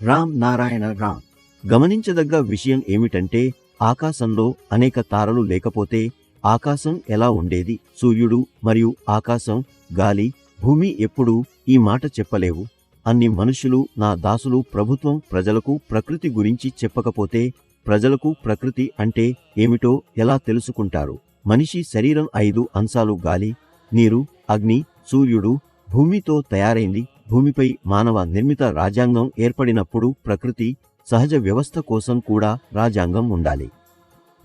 రామ్ నారాయణ రామ్. గమనించదగ్గ విషయం ఏమిటంటే ఆకాశంలో అనేక తారలు లేకపోతే ఆకాశం ఎలా ఉండేది? సూర్యుడు మరియు ఆకాశం, గాలి, భూమి ఎప్పుడూ ఈ మాట చెప్పలేవు. అన్ని మనుషులు నా దాసులు. ప్రభుత్వం ప్రజలకు ప్రకృతి గురించి చెప్పకపోతే ప్రజలకు ప్రకృతి అంటే ఏమిటో ఎలా తెలుసుకుంటారు? మనిషి శరీరం 5 అంశాలు: గాలి, నీరు, అగ్ని, సూర్యుడు, భూమితో తయారైంది. భూమిపై మానవ నిర్మిత రాజ్యాంగం ఏర్పడినప్పుడు ప్రకృతి సహజ వ్యవస్థ కోసం కూడా రాజ్యాంగం ఉండాలి.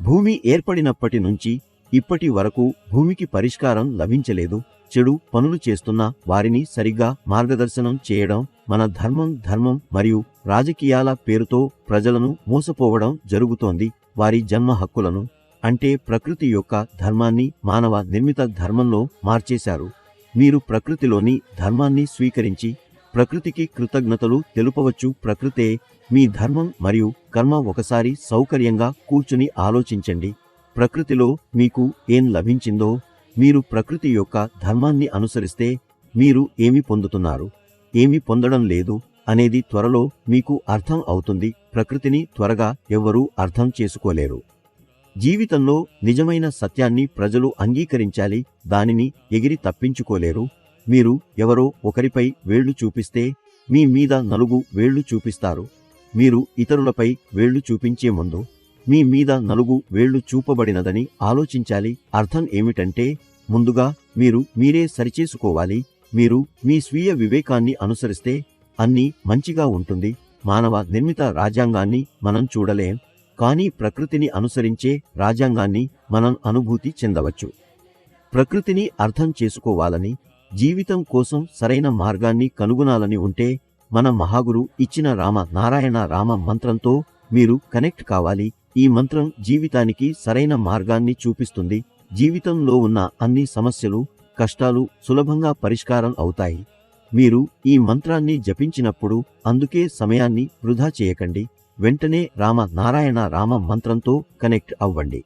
భూమి ఏర్పడినప్పటి నుంచి ఇప్పటి వరకు భూమికి పరిష్కారం లభించలేదు. చెడు పనులు చేస్తున్న వారిని సరిగ్గా మార్గదర్శనం చేయడం మన ధర్మం మరియు రాజకీయాల పేరుతో ప్రజలను మోసపోవడం జరుగుతోంది. వారి జన్మ హక్కులను, అంటే ప్రకృతి యొక్క ధర్మాన్ని మానవ నిర్మిత ధర్మంలో మార్చేశారు. మీరు ప్రకృతిలోని ధర్మాన్ని స్వీకరించి ప్రకృతికి కృతజ్ఞతలు తెలుపవచ్చు. ప్రకృతే మీ ధర్మం మరియు కర్మ. ఒకసారి సౌకర్యంగా కూర్చుని ఆలోచించండి. ప్రకృతిలో మీకు ఏం లభించిందో, మీరు ప్రకృతి యొక్క ధర్మాన్ని అనుసరిస్తే మీరు ఏమి పొందుతున్నారు, ఏమి పొందడం లేదు అనేది త్వరలో మీకు అర్థం అవుతుంది. ప్రకృతిని త్వరగా ఎవ్వరూ అర్థం చేసుకోలేరు. జీవితంలో నిజమైన సత్యాన్ని ప్రజలు అంగీకరించాలి. దానిని ఎగిరి తప్పించుకోలేరు. మీరు ఎవరో ఒకరిపై వేళ్లు చూపిస్తే మీ మీద 4 వేళ్లు చూపిస్తారు. మీరు ఇతరులపై వేళ్లు చూపించే ముందు మీ మీద 4 వేళ్లు చూపబడినదని ఆలోచించాలి. అర్థం ఏమిటంటే ముందుగా మీరే సరిచేసుకోవాలి. మీరు మీ స్వీయ వివేకాన్ని అనుసరిస్తే అన్నీ మంచిగా ఉంటుంది. మానవ నిర్మిత రాజ్యాంగాన్ని మనం చూడలేం, కానీ ప్రకృతిని అనుసరించే రాజ్యాంగాన్ని మనం అనుభూతి చెందవచ్చు. ప్రకృతిని అర్థం చేసుకోవాలని, జీవితం కోసం సరైన మార్గాన్ని కనుగొనాలని ఉంటే మన మహాగురు ఇచ్చిన రామ నారాయణ రామ మంత్రంతో మీరు కనెక్ట్ కావాలి. ఈ మంత్రం జీవితానికి సరైన మార్గాన్ని చూపిస్తుంది. జీవితంలో ఉన్న అన్ని సమస్యలు, కష్టాలు సులభంగా పరిష్కారం అవుతాయి మీరు ఈ మంత్రాన్ని జపించినప్పుడు. అందుకే సమయాన్ని వృధా చేయకండి. వెంటనే రామ నారాయణ రామ మంత్రంతో కనెక్ట్ అవ్వండి.